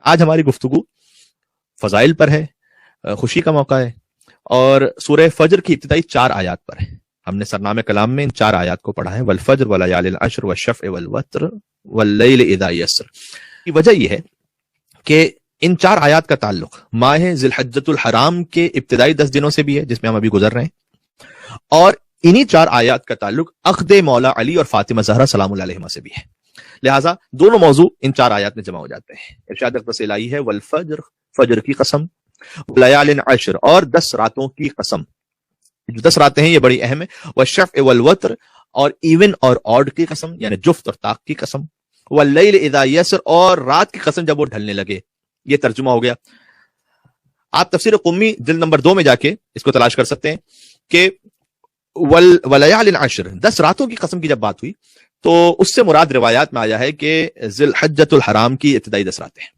آج ہماری گفتگو فضائل پر ہے، خوشی کا موقع ہے، اور سورہ فجر کی ابتدائی 4 آیات پر ہے۔ ہم نے سرنامہ کلام میں ان 4 آیات کو پڑھا ہے، والفجر ولیال العشر والشفع والوتر واللیل اذا یسر۔ کی وجہ یہ ہے کہ ان 4 آیات کا تعلق ماہ ذی الحجۃ الحرام کے ابتدائی 10 دنوں سے بھی ہے جس میں ہم ابھی گزر رہے ہیں، اور انہی 4 آیات کا تعلق عقد مولا علی اور فاطمہ زہرا سلام اللہ علیہما سے بھی ہے، لہٰذا دونوں موضوع ان 4 آیات میں جمع ہو جاتے ہیں۔ ارشاد اقدس الہی ہے والفجر، فجر کی قسم، لیال عشر، اور 10 راتوں کی قسم۔ جو 10 راتیں ہیں یہ بڑی اہم ہے، والشفع والوتر، اور ایون اور آڈ کی قسم یعنی جفت اور طاق کی قسم، واللیل اذا یسر، اور رات کی قسم جب وہ ڈھلنے لگے۔ یہ ترجمہ ہو گیا۔ آپ تفسیر قمی جلد نمبر 2 میں جا کے اس کو تلاش کر سکتے ہیں کہ ولیال عشر، 10 راتوں کی قسم کی جب بات ہوئی تو اس سے مراد روایات میں آیا ہے کہ ذی الحجۃ الحرام کی ابتدائی 10 راتیں ہیں،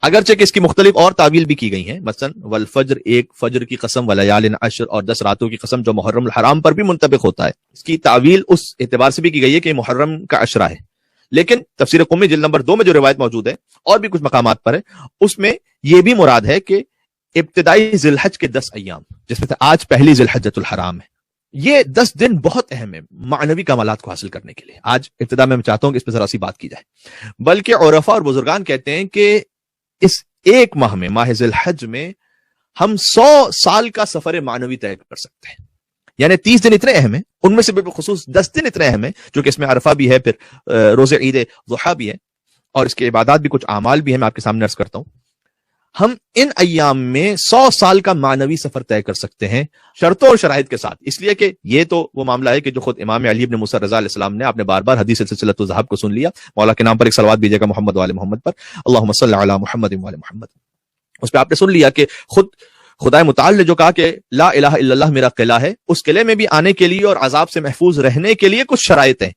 اگرچہ کہ اس کی مختلف اور تعویل بھی کی گئی ہیں، مثلا والفجر، ایک فجر کی قسم، ولیال عشر، اور 10 راتوں کی قسم جو محرم الحرام پر بھی منطبق ہوتا ہے۔ اس کی تعویل اس اعتبار سے بھی کی گئی ہے کہ محرم کا عشرہ ہے، لیکن تفسیر قمی جلد نمبر 2 میں جو روایت موجود ہے اور بھی کچھ مقامات پر ہے، اس میں یہ بھی مراد ہے کہ ابتدائی ذی الحج کے 10 ایام، جس میں سے آج پہلی ذی الحجۃ الحرام ہے، یہ 10 دن بہت اہم ہے معنوی کمالات کو حاصل کرنے کے لیے۔ آج ابتدا میں چاہتا ہوں کہ اس پہ ذرا سی بات کی جائے، بلکہ عرفاء اور بزرگان کہتے ہیں کہ اس ایک ماہ میں، ماہ ذی الحج میں، ہم 100 سال کا سفر معنوی طے کر سکتے ہیں۔ یعنی 30 دن اتنے اہم ہیں، ان میں سے بالخصوص 10 دن اتنے اہم ہیں، جو کہ اس میں عرفہ بھی ہے، پھر روزے عید ضحیٰ بھی ہے، اور اس کے عبادات بھی کچھ اعمال بھی ہیں، میں آپ کے سامنے عرض کرتا ہوں۔ ہم ان ایام میں 100 سال کا معنوی سفر طے کر سکتے ہیں، شرطوں اور شرائط کے ساتھ، اس لیے کہ یہ تو وہ معاملہ ہے کہ جو خود امام علی بن موسیٰ رضا علیہ السلام نے، آپ نے بار بار حدیث سلسلۃ الذہب کو سن لیا، مولا کے نام پر ایک صلوات بھیجے گا محمد وآل محمد پر، اللہم صلی علی محمد وآل محمد۔ اس پہ آپ نے سن لیا کہ خود خدا متعال نے جو کہا کہ لا الہ الا اللہ میرا قلعہ ہے، اس قلعے میں بھی آنے کے لیے اور عذاب سے محفوظ رہنے کے لیے کچھ شرائط ہیں۔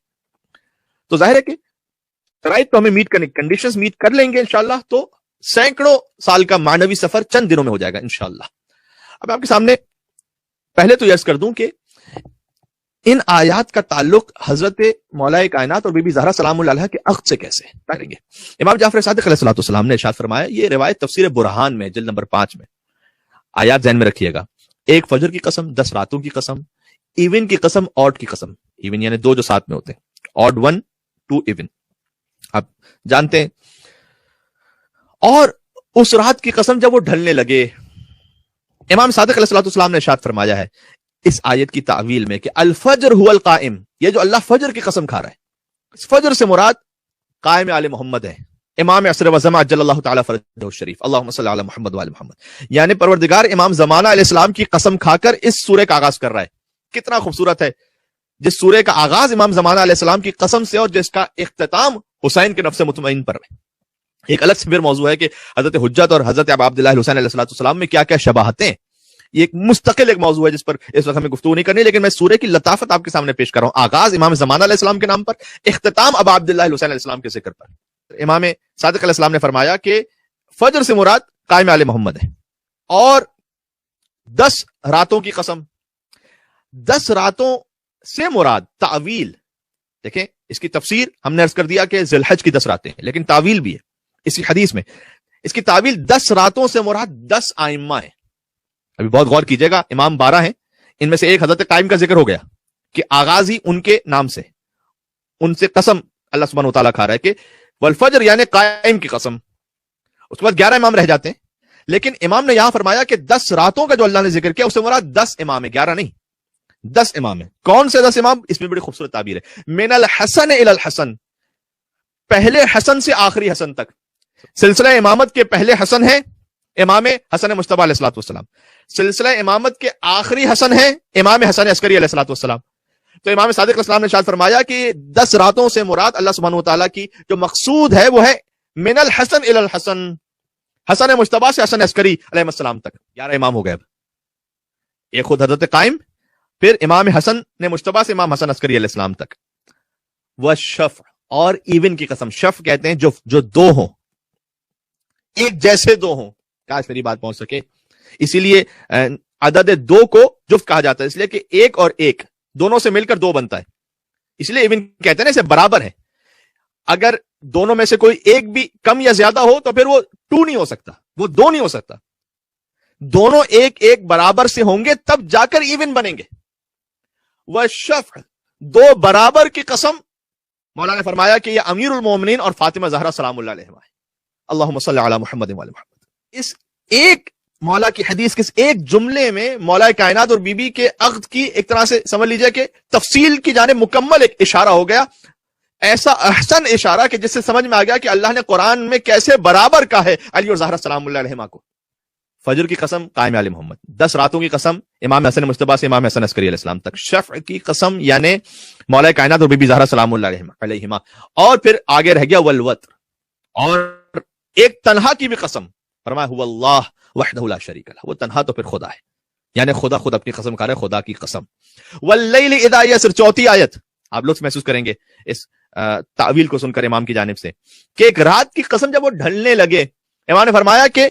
تو ظاہر ہے کہ شرائط تو ہمیں میٹ کرنے، کنڈیشنز میٹ کر لیں گے انشاءاللہ تو سینکڑوں سال کا معنوی سفر چند دنوں میں ہو جائے گا انشاءاللہ۔ اب آپ کے سامنے پہلے تو یہ عرض کر دوں کہ ان آیات کا تعلق حضرت مولا کائنات اور بی بی زہرا سلام اللہ علیہا کے عقد سے کیسے کریں گے؟ امام جعفر صادق علیہ السلام نے ارشاد فرمایا، یہ روایت تفسیر برہان میں جلد نمبر 5 میں، آیات ذہن میں رکھیے گا، ایک فجر کی قسم، 10 راتوں کی قسم، ایون کی قسم، آڈ کی قسم، ایون یعنی 2 جو ساتھ میں ہوتے ہیں، آڈ 1 2 ایون، آپ جانتے ہیں، اور اس رات کی قسم جب وہ ڈھلنے لگے۔ امام صادق علیہ السلام نے ارشاد فرمایا ہے اس آیت کی تعویل میں کہ الفجر هو القائم، یہ جو اللہ فجر کی قسم کھا رہا ہے، اس فجر سے مراد قائم آل محمد ہے، امام عصر و زمان جل اللہ تعالی فرجہ الشریف، اللہم صلی علی محمد وآل محمد، یعنی پروردگار امام زمانہ علیہ السلام کی قسم کھا کر اس سورہ کا آغاز کر رہا ہے۔ کتنا خوبصورت ہے، جس سورہ کا آغاز امام زمانہ علیہ السلام کی قسم سے اور جس کا اختتام حسین کے نفس مطمئن پر ہے۔ ایک الگ سے پھر موضوع ہے کہ حضرت حجت اور حضرت ابا عبداللہ الحسین علیہ السلام میں کیا کیا شباہتیں، یہ ایک مستقل ایک موضوع ہے جس پر اس وقت ہمیں گفتگو نہیں کرنی، لیکن میں سورہ کی لطافت آپ کے سامنے پیش کر رہا ہوں۔ آغاز امام زمانہ علیہ السلام کے نام پر، اختتام ابا عبداللہ الحسین علیہ السلام کے ذکر پر۔ امام صادق علیہ السلام نے فرمایا کہ فجر سے مراد قائم آل محمد ہے، اور 10 راتوں کی قسم، 10 راتوں سے مراد تعویل، دیکھیں اس کی تفسیر ہم نے عرض کر دیا کہ ذی الحج کی 10 راتیں ہیں، لیکن تعویل بھی ہے اس کی حدیث میں، اس کی تعویل 10 راتوں سے مراد 10 ائمہ ہیں۔ ابھی بہت غور کیجئے گا، امام 12 ہیں، ان میں سے ایک حضرت قائم کا ذکر ہو گیا کہ آغاز ہی ان کے نام سے، ان سے قسم اللہ سبحانہ وتعالیٰ کھا رہا ہے کہ والفجر یعنی قائم کی قسم۔ اس کے بعد 11 امام رہ جاتے ہیں، لیکن امام نے یہاں فرمایا کہ 10 راتوں کا جو اللہ نے ذکر کیا اس سے مراد 10 امام ہے، 11 نہیں، 10 امام ہے۔ کون سے 10 امام؟ اس میں بڑی خوبصورت تعبیر ہے، من الحسن الی الحسن، پہلے حسن سے آخری حسن تک۔ سلسلہ امامت کے پہلے حسن ہے امام حسن مجتبی علیہ السلام، سلسلہ امامت کے آخری حسن ہے امام حسن عسکری علیہ السلام۔ تو امام صادق علیہ السلام نے ارشاد فرمایا کہ 10 راتوں سے مراد اللہ سبحانہ وتعالیٰ کی جو مقصود ہے وہ ہے من الحسن الی الحسن، حسن مجتبی سے حسن عسکری علیہ السلام تک، 11 امام ہو گئے۔ اب ایک خود حضرت قائم، پھر امام حسن نے مجتبی سے امام حسن عسکری علیہ السلام تک۔ والشفع، اور ایون کی قسم، شفع کہتے ہیں جو 2 ہوں، ایک جیسے 2 ہوں، کاش میری بات پہنچ سکے، اسی لیے عدد 2 کو جفت کہا جاتا ہے، اس لیے کہ ایک اور ایک دونوں سے مل کر 2 بنتا ہے، اس لیے ایون کہتے ہیں نا، اسے برابر ہے۔ اگر دونوں میں سے کوئی ایک بھی کم یا زیادہ ہو تو پھر وہ 2 نہیں ہو سکتا، وہ 2 نہیں ہو سکتا، دونوں ایک ایک برابر سے ہوں گے تب جا کر ایون بنیں گے. والشفع، 2 برابر کی قسم. مولا نے فرمایا کہ یہ امیر المومنین اور فاطمہ زہرا سلام اللہ علیہ ہے. اللہم صلی علی محمد و علی محمد. اس ایک مولا کی حدیث کے ایک جملے میں مولا کائنات اور بی بی کے عقد کی ایک طرح سے سمجھ لیجئے کہ تفصیل کی جانب مکمل ایک اشارہ ہو گیا. ایسا احسن اشارہ کہ جس سے سمجھ میں آ گیا کہ اللہ نے قرآن میں کیسے برابر کہا ہے علی اور زہرا سلام اللہ علیہما کو. فجر کی قسم قائم علی محمد، 10 راتوں کی قسم امام حسن مجتبیٰ سے امام حسن عسکری علیہ السلام تک، شفع کی قسم یعنی مولا کائنات اور بی بی زہرا سلام اللہ علیہما، اور پھر آگے رہ گیا والوتر، اور ایک تنہا کی بھی قسم. فرمایا هو اللہ وحدہ لا شریک لہ، وہ تنہا تو پھر خدا ہے، یعنی خدا خود اپنی قسم کھا رہے، خدا کی قسم. واللیل اذا یسر، 4 آیت آپ لطف محسوس کریں گے اس تعویل کو سن کر امام کی جانب سے کہ ایک رات کی قسم جب وہ ڈھلنے لگے. امام نے فرمایا کہ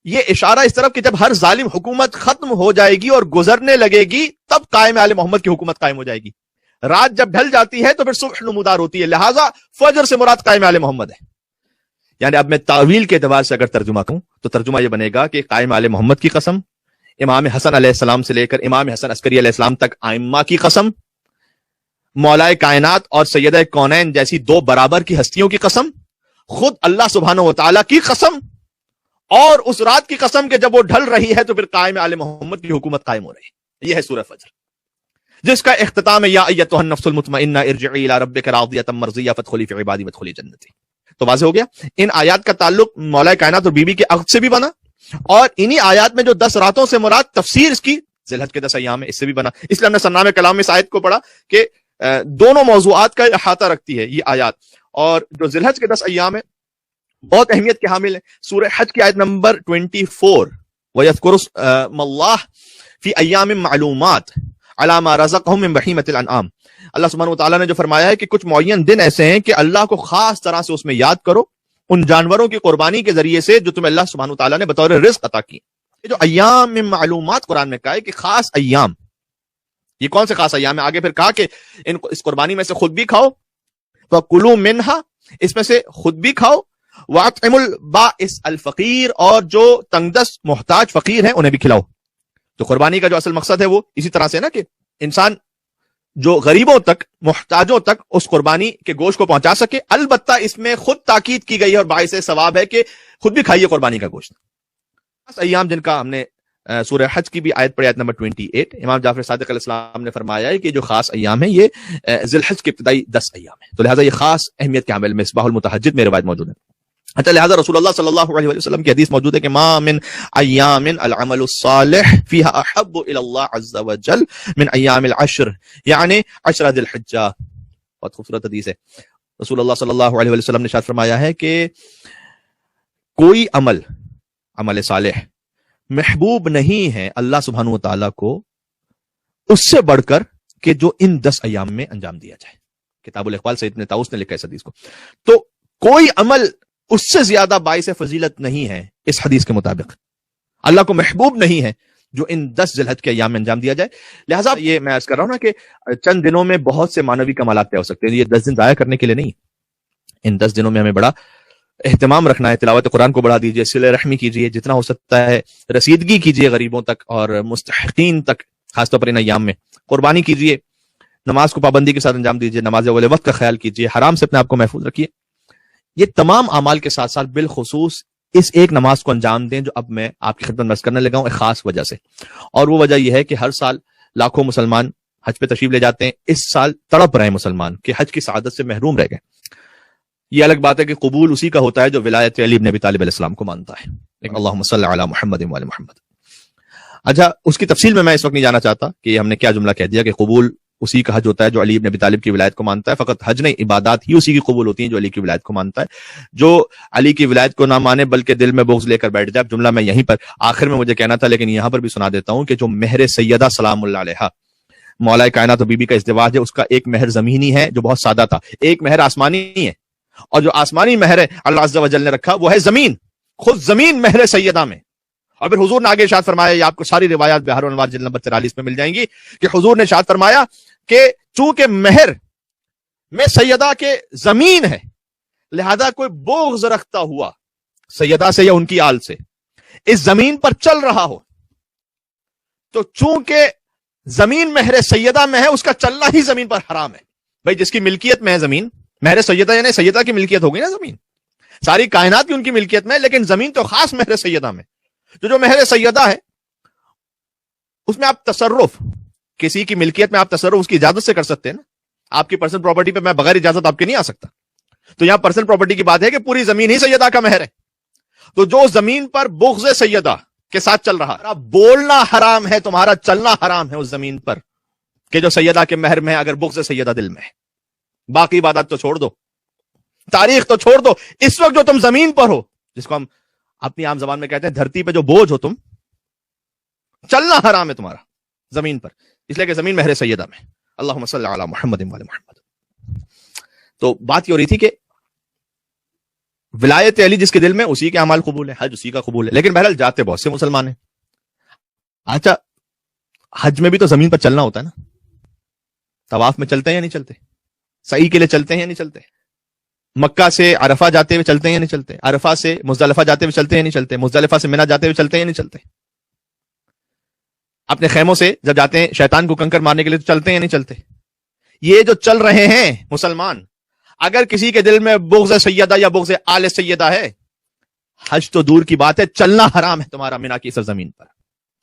یہ اشارہ اس طرف کہ جب ہر ظالم حکومت ختم ہو جائے گی اور گزرنے لگے گی تب قائم آل محمد کی حکومت قائم ہو جائے گی. رات جب ڈھل جاتی ہے تو پھر صبح نمودار ہوتی ہے، لہٰذا فجر سے مراد قائم آل محمد ہے. یعنی اب میں تعویل کے اعتبار سے اگر ترجمہ کروں تو ترجمہ یہ بنے گا کہ قائم آل محمد کی قسم، امام حسن علیہ السلام سے لے کر امام حسن عسکری علیہ السلام تک ائمہ کی قسم، مولا کائنات اور سیدہ کونین جیسی 2 برابر کی ہستیوں کی قسم، خود اللہ سبحانہ و تعالیٰ کی قسم، اور اس رات کی قسم کہ جب وہ ڈھل رہی ہے تو پھر قائم آل محمد کی حکومت قائم ہو رہی ہے. یہ ہے سورہ فجر جس کا اختتام ہے یا ایتھا النفس المطمئنہ ارجعی الی ربک راضیۃ مرضیہ فادخلی فی عبادی وادخلی جنتی. تو واضح ہو گیا ان آیات کا تعلق مولا کائنات اور بی بی کے عقد سے بھی بنا، اور انہی آیات میں جو 10 راتوں سے مراد تفسیر اس کی ذی الحج کے 10 ایام ہے، اس سے بھی بنا. اس لیے ہم نے سرنامہ کلام میں اس آیت کو پڑھا کہ دونوں موضوعات کا احاطہ رکھتی ہے یہ آیات. اور جو ذی الحج کے 10 ایام ہے بہت اہمیت کے حامل ہیں. سورہ حج کی آیت نمبر 24 وَيَذْكُرُ اسْمَ اللَّهِ فِي أَيَّامٍ مَّعْلُومَاتٍ عَلَىٰ مَا رَزَقَهُم مِّن بَهِيمَةِ الْأَنْعَامِ. اللہ سبحانہ وتعالیٰ نے جو فرمایا ہے کہ کچھ معین دن ایسے ہیں کہ اللہ کو خاص طرح سے اس میں یاد کرو ان جانوروں کی قربانی کے ذریعے سے جو تمہیں اللہ سبحانہ وتعالیٰ نے بطور رزق عطا کی. یہ جو ایام میں معلومات قرآن میں کہا ہے کہ خاص ایام، یہ کون سے خاص ایام ہیں؟ آگے پھر کہا کہ اس قربانی میں سے خود بھی کھاؤ، فَكُلُوا مِنْهَا، اس میں سے خود بھی کھاؤ، وَأَطْعِمُوا الْبَائِسَ الْفَقِيرَ، اور جو تنگدست محتاج فقیر ہیں انہیں بھی کھلاؤ. تو قربانی کا جو اصل مقصد ہے وہ اسی طرح سے نا کہ انسان جو غریبوں تک محتاجوں تک اس قربانی کے گوشت کو پہنچا سکے. البتہ اس میں خود تاکید کی گئی ہے اور باعث ثواب ہے کہ خود بھی کھائیے قربانی کا گوشت. ایام جن کا ہم نے سورہ حج کی بھی آیت پڑھی، آیت نمبر 28، امام جعفر صادق علیہ السلام نے فرمایا ہے کہ جو خاص ایام ہیں یہ ذی الحج کے ابتدائی 10 ایام ہیں، تو لہٰذا یہ خاص اہمیت کے حامل. مصباح المتحجد میں روایت موجود ہے. اچھا، لہٰذا رسول اللہ صلی اللہ علیہ وسلم کی حدیث موجود ہے کہ ما من ایام العمل الصالح فیہا احب الی اللہ عز وجل من ایام العشر، یعنی 10 ذی الحجہ. بہت خوبصورت حدیث ہے. رسول اللہ صلی اللہ علیہ وسلم نے ارشاد فرمایا ہے کہ کوئی عمل صالح محبوب نہیں ہے اللہ سبحانہ و تعالیٰ کو اس سے بڑھ کر کہ جو ان 10 ایام میں انجام دیا جائے. کتاب الاقوال سید ابن طاؤس نے لکھا اس حدیث کو. تو کوئی عمل اس سے زیادہ باعث فضیلت نہیں ہے اس حدیث کے مطابق، اللہ کو محبوب نہیں ہے جو ان 10 ذی الحج کے ایام میں انجام دیا جائے. لہٰذا یہ میں عرض کر رہا ہوں نا کہ چند دنوں میں بہت سے معنوی کمالات طے ہو سکتے ہیں. یہ 10 دن ضائع کرنے کے لیے نہیں، ان 10 دنوں میں ہمیں بڑا اہتمام رکھنا ہے. تلاوت قرآن کو بڑھا دیجئے، صلہ رحمی کیجئے، جتنا ہو سکتا ہے رسیدگی کیجئے غریبوں تک اور مستحقین تک، خاص طور پر ان ایام میں قربانی کیجئے، نماز کو پابندی کے ساتھ انجام دیجئے، نماز اول وقت کا خیال کیجئے، حرام سے اپنے آپ کو محفوظ رکھیے. یہ تمام اعمال کے ساتھ ساتھ بالخصوص اس ایک نماز کو انجام دیں جو اب میں آپ کی خدمت میں عرض کرنے لگا ہوں ایک خاص وجہ سے. اور وہ وجہ یہ ہے کہ ہر سال لاکھوں مسلمان حج پہ تشریف لے جاتے ہیں. اس سال تڑپ رہے ہیں مسلمان کہ حج کی سعادت سے محروم رہ گئے. یہ الگ بات ہے کہ قبول اسی کا ہوتا ہے جو ولایت علی بن ابی طالب علیہ السلام کو مانتا ہے. لیکن اللہم صلی علی محمد و علی محمد. اچھا، اس کی تفصیل میں اس وقت نہیں جانا چاہتا کہ ہم نے کیا جملہ کہہ دیا کہ قبول اسی کا حج ہوتا ہے جو علی بن ابی طالب کی ولایت کو مانتا ہے. فقط حج نہیں، عبادات ہی اسی کی قبول ہوتی ہیں جو علی کی ولایت کو مانتا ہے. جو علی کی ولایت کو نہ مانے بلکہ دل میں بغض لے کر بیٹھ جائے. جملہ میں یہیں پر آخر میں مجھے کہنا تھا لیکن یہاں پر بھی سنا دیتا ہوں کہ جو مہر سیدہ سلام اللہ علیہا مولا کائنات و بی بی کا ازدواج ہے، اس کا ایک مہر زمینی ہے جو بہت سادہ تھا، ایک مہر آسمانی ہے. اور جو آسمانی مہر ہے اللہ عز و جل نے رکھا وہ ہے زمین، خود زمین مہر سیدہ میں. اور پھر حضور نے آگے ارشاد فرمایا، یہ آپ کو ساری روایات بہار الانوار جلد نمبر 43 میں مل جائیں گی کہ حضور نے ارشاد فرمایا کہ چونکہ مہر میں سیدہ کے زمین ہے لہذا کوئی بغض رکھتا ہوا سیدہ سے یا ان کی آل سے اس زمین پر چل رہا ہو تو چونکہ زمین مہر سیدہ میں ہے اس کا چلنا ہی زمین پر حرام ہے. بھائی جس کی ملکیت میں ہے زمین مہر سیدہ یعنی سیدہ کی ملکیت ہوگی نا, زمین ساری کائنات کی ان کی ملکیت میں ہے, لیکن زمین تو خاص مہر سیدہ میں. تو جو مہر سیدہ ہے اس میں آپ تصرف, کسی کی ملکیت میں آپ تصرف اس کی اجازت سے کر سکتے ہیں نا. آپ کی پرسنل پراپرٹی پہ میں بغیر اجازت آپ کے نہیں آ سکتا. تو یہاں پرسنل پراپرٹی کی بات ہے کہ پوری زمین ہی سیدہ کا مہر ہے. تو جو زمین پر بغض سیدہ کے ساتھ چل رہا ہے, بولنا حرام ہے, تمہارا چلنا حرام ہے اس زمین پر کہ جو سیدہ کے مہر میں ہے, اگر بغض سیدہ دل میں ہے. باقی عبادات تو چھوڑ دو, تاریخ تو چھوڑ دو. اس وقت جو تم زمین پر ہو, جس کو ہم اپنی عام زبان میں کہتے ہیں دھرتی پہ جو بوجھ ہو تم, چلنا حرام ہے تمہارا زمین پر, اس لیے کہ زمین مہر سیدہ میں. اللہم صلی علی محمد و علی محمد. تو بات یہ ہو رہی تھی کہ ولایت علی جس کے دل میں, اسی کے اعمال قبول ہے, حج اسی کا قبول ہے. لیکن بہرحال جاتے بہت سے مسلمان ہیں. اچھا حج میں بھی تو زمین پر چلنا ہوتا ہے نا. طواف میں چلتے ہیں یا نہیں چلتے, سعی کے لیے چلتے ہیں یا نہیں چلتے, مکہ سے عرفہ جاتے ہوئے چلتے ہیں یا نہیں چلتے, عرفہ سے مزدلفہ جاتے ہوئے چلتے ہیں یا نہیں چلتے, مزدلفہ سے منی جاتے ہوئے چلتے ہیں یا نہیں چلتے, اپنے خیموں سے جب جاتے ہیں شیطان کو کنکر مارنے کے لیے تو چلتے ہیں یا نہیں چلتے. یہ جو چل رہے ہیں مسلمان, اگر کسی کے دل میں بغض سیدہ یا بغض آل سیدہ ہے, حج تو دور کی بات ہے, چلنا حرام ہے تمہارا مینا کی سرزمین پر,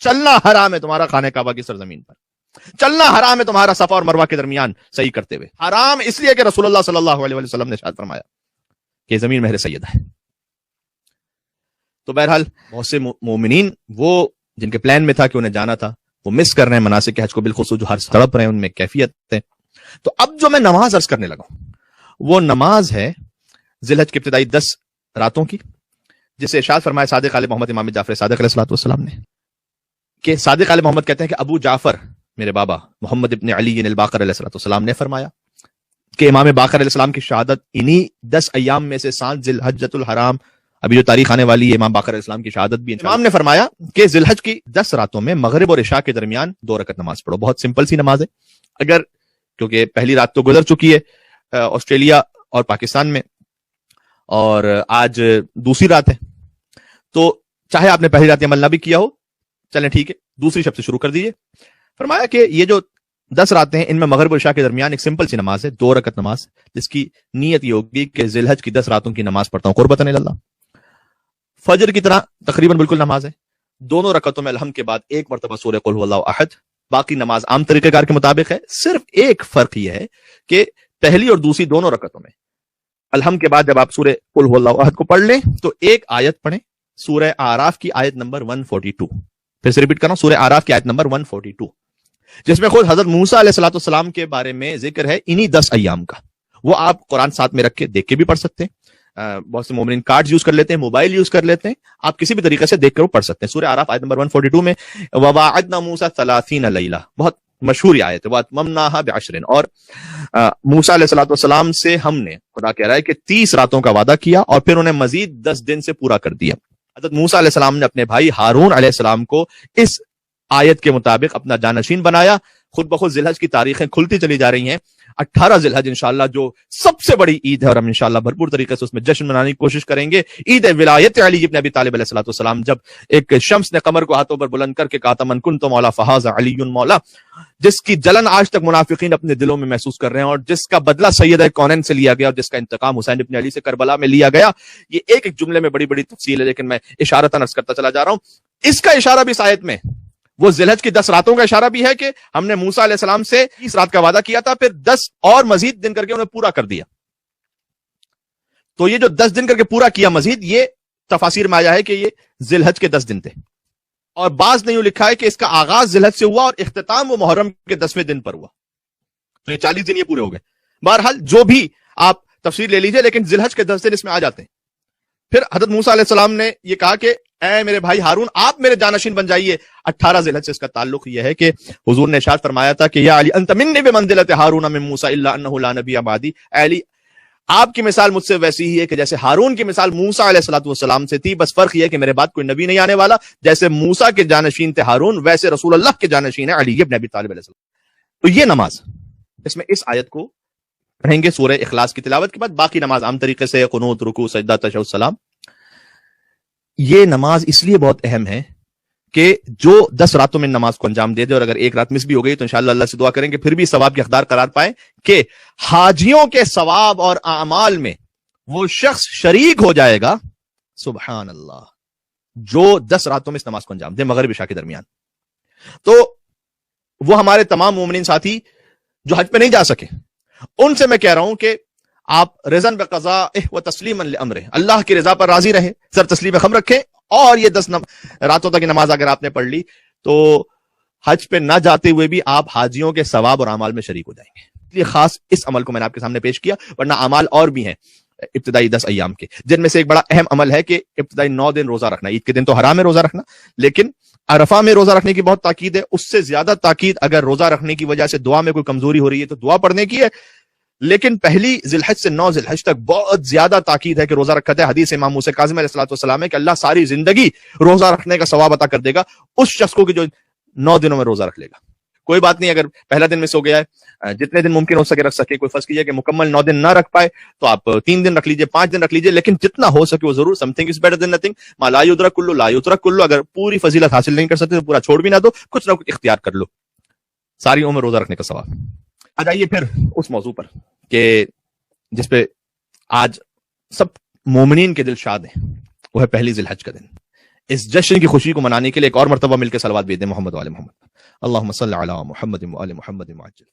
چلنا حرام ہے تمہارا خانہ کعبہ کی سرزمین پر, چلنا حرام ہے تمہارا صفا اور مروہ کے درمیان صحیح کرتے ہوئے. حرام اس لیے کہ رسول اللہ صلی اللہ علیہ وسلم نے ارشاد فرمایا کہ زمین مہر سیدہ ہے. تو بہرحال بہت سے مومنین وہ جن کے پلان میں تھا کہ انہیں جانا تھا, وہ مس کر رہے ہیں مناسک کے حج کو, بالخصوص جو ہر تڑپ رہے ہیں ان میں کیفیت ہے. تو اب جو میں نماز عرض کرنے لگا ہوں وہ نماز ہے ذی الحج کی ابتدائی 10 راتوں کی, جسے ارشاد فرمایا صادق آل محمد امام جعفر صادق علیہ الصلوۃ والسلام نے, کہ صادق آل محمد کہتے ہیں کہ ابو جعفر میرے بابا محمد ابن علی الباقر علیہ الصلوۃ والسلام نے فرمایا کہ امام باقر علیہ السلام کی شہادت انہی 10 ایام میں سے 7 ذی الحجۃ الحرام, ابھی جو تاریخ آنے والی ہے امام باقر علیہ السلام کی شہادت بھی. امام نے فرمایا کہ ذی الحج کی 10 راتوں میں مغرب اور عشاء کے درمیان 2 رکعت نماز پڑھو. بہت سمپل سی نماز ہے. اگر کیونکہ پہلی رات تو گزر چکی ہے آسٹریلیا اور پاکستان میں, اور آج دوسری رات ہے, تو چاہے آپ نے پہلی رات عمل نہ بھی کیا ہو, چلیں ٹھیک ہے, دوسری شب سے شروع کر دیجیے. فرمایا کہ یہ جو 10 راتیں ہیں ان میں مغرب اور عشاء کے درمیان ایک سمپل سی نماز ہے, 2 رکعت نماز, جس کی نیت یہ ہوگی کہ ذی الحج کی 10 راتوں کی نماز پڑھتا ہوں قربتاً الی اللہ. فجر کی طرح تقریباً بالکل نماز ہے. دونوں رکعتوں میں الحمد کے بعد ایک مرتبہ سورہ قل هو اللہ احد. باقی نماز عام طریقہ کار کے مطابق ہے. صرف ایک فرق یہ ہے کہ پہلی اور دوسری دونوں رکعتوں میں الحمد کے بعد جب آپ سورہ قل هو اللہ احد کو پڑھ لیں تو ایک آیت پڑھیں, سورہ اعراف کی آیت نمبر 142. پھر سے ریپیٹ کر رہا ہوں, سورہ اعراف کی آیت نمبر 142, جس میں خود حضرت موسیٰ علیہ الصلوۃ والسلام کے بارے میں ذکر ہے انہی 10 ایام کا. وہ آپ قرآن ساتھ میں رکھ کے دیکھ کے بھی پڑھ سکتے ہیں. بہت سے مومنین کارڈز یوز کر لیتے ہیں, موبائل یوز کر لیتے ہیں, آپ کسی بھی طریقے سے دیکھ کر وہ پڑھ سکتے ہیں. سورہ اعراف آیت نمبر 142 میں وَوَاعَدْنَا مُوسَىٰ 30 لَيْلَةً, بہت مشہور آیت ہے, وَأَتْمَمْنَاهَا بِعَشْرٍ, اور موسیٰ علیہ الصلوۃ والسلام سے ہم نے, خدا کہہ رہا ہے کہ 30 راتوں کا وعدہ کیا اور پھر انہیں مزید 10 دن سے پورا کر دیا. حضرت موسیٰ علیہ السلام نے اپنے بھائی ہارون علیہ السلام کو اس آیت کے مطابق اپنا جانشین بنایا. خود بخود ذی الحج کی تاریخیں کھلتی چلی جا رہی ہیں. 18 ذی الحج انشاءاللہ جو سب سے بڑی عید ہے, اور ہم انشاءاللہ بھرپور طریقے سے اس میں جشن منانے کی کوشش کریں گے, عید ولایت علی ابن ابی طالب علیہ الصلوۃ والسلام. جب ایک شمس نے قمر کو ہاتھوں پر بلند کر کے کہا تھا من کنت مولا فہذا علی مولا, جس کی جلن آج تک منافقین اپنے دلوں میں محسوس کر رہے ہیں, اور جس کا بدلہ سید کونین سے لیا گیا, اور جس کا انتقام حسین ابن علی سے کربلا میں لیا گیا. یہ ایک ایک جملے میں بڑی بڑی تفصیل ہے, لیکن میں اشارتاً عرض کرتا چلا جا رہا ہوں. اس کا اشارہ بھی اس آیت میں, وہ ذی الحج کی 10 راتوں کا اشارہ بھی ہے کہ ہم نے موسیٰ علیہ السلام سے 30 رات کا وعدہ کیا تھا, پھر 10 اور مزید دن کر کے انہیں پورا کر دیا. تو یہ جو 10 دن کر کے پورا کیا مزید, یہ تفاسیر میں آیا ہے کہ یہ ذی الحج کے 10 دن تھے, اور بعض نے یوں لکھا ہے کہ اس کا آغاز ذی الحج سے ہوا اور اختتام وہ محرم کے 10ویں دن پر ہوا. تو یہ 40 دن یہ پورے ہو گئے. بہرحال جو بھی آپ تفسیر لے لیجئے, لیکن ذی الحج کے 10 دن اس میں آ جاتے ہیں. پھر حضرت موسیٰ علیہ السلام نے یہ کہا کہ اے میرے بھائی ہارون, آپ میرے جانشین بن جائیے. 18 ذی الحج سے اس کا تعلق یہ ہے کہ حضور نے ارشاد فرمایا تھا کہ یا علی انت منی بمنزلۃ ہارون من موسیٰ الا انہ لا نبی بعدی. علی, آپ کی مثال مجھ سے ویسی ہی ہے کہ جیسے ہارون کی مثال موسیٰ علیہ الصلوۃ والسلام سے تھی, بس فرق یہ ہے کہ میرے بعد کوئی نبی نہیں آنے والا. جیسے موسیٰ کے جانشین تھے ہارون, ویسے رسول اللہ کے جانشین ہیں علی ابن ابی طالب علیہ السلام. تو یہ نماز, اس میں اس آیت کو پڑھیں گے سورہ اخلاص کی تلاوت کے بعد. باقی نماز عام طریقے سے قنوت, رکوع, سجدہ, تشہد, سلام. یہ نماز اس لیے بہت اہم ہے کہ جو 10 راتوں میں نماز کو انجام دے دے، اور اگر ایک رات مس بھی ہو گئی تو انشاءاللہ اللہ سے دعا کریں کہ پھر بھی ثواب کے حقدار قرار پائیں، کہ حاجیوں کے ثواب اور اعمال میں وہ شخص شریک ہو جائے گا، سبحان اللہ، جو 10 راتوں میں اس نماز کو انجام دے مغرب عشاء کے درمیان. تو وہ ہمارے تمام مومنین ساتھی جو حج پہ نہیں جا سکے، ان سے میں کہہ رہا ہوں کہ آپ رضا بقضاء و تسلیما لامرہ، اللہ کی رضا پر راضی رہے، سر تسلیم خم رکھیں، اور یہ 10 راتوں تک کی نماز اگر آپ نے پڑھ لی تو حج پہ نہ جاتے ہوئے بھی آپ حاجیوں کے ثواب اور اعمال میں شریک ہو جائیں گے. اس لیے خاص اس عمل کو میں نے آپ کے سامنے پیش کیا، ورنہ اعمال اور بھی ہیں ابتدائی 10 ایام کے، جن میں سے ایک بڑا اہم عمل ہے کہ ابتدائی 9 دن روزہ رکھنا. عید کے دن تو حرام ہے روزہ رکھنا، لیکن عرفہ میں روزہ رکھنے کی بہت تاکید ہے. اس سے زیادہ تاکید اگر روزہ رکھنے کی وجہ سے دعا میں کوئی کمزوری ہو رہی ہے تو دعا پڑھنے کی ہے، لیکن پہلی ذی الحج سے 9 ذی الحج تک بہت زیادہ تاکید ہے کہ روزہ رکھا جائے. حدیث امام موسیٰ کاظم علیہ الصلوۃ والسلام ہے کہ اللہ ساری زندگی روزہ رکھنے کا ثواب عطا کر دے گا اس شخص کو کہ جو 9 دنوں میں روزہ رکھ لے گا. کوئی بات نہیں، اگر پہلا دن مس ہو گیا ہے، جتنے دن ممکن ہو سکے رکھ سکے. کوئی فرض کیجئے کہ مکمل 9 دن نہ رکھ پائے تو آپ 3 دن رکھ لیجئے، 5 دن رکھ لیجئے، لیکن جتنا ہو سکے وہ ضرور. Some thing is better than nothing, ما لا یدرک کلو لا یترک کلو. اگر پوری فضیلت حاصل نہیں کر سکتے تو پورا چھوڑ بھی نہ دو، کچھ نہ کچھ اختیار کر لو، ساری عمر روزہ رکھنے کا ثواب. آ جائیے پھر اس موضوع پر کہ جس پہ آج سب مومنین کے دل شاد ہیں، وہ ہے پہلی ذی الحج کا دن. اس جشن کی خوشی کو منانے کے لیے ایک اور مرتبہ مل کے صلوات بھیج دیں محمد وعلی محمد. اللہم صلی علی محمد وعلی محمد وعجل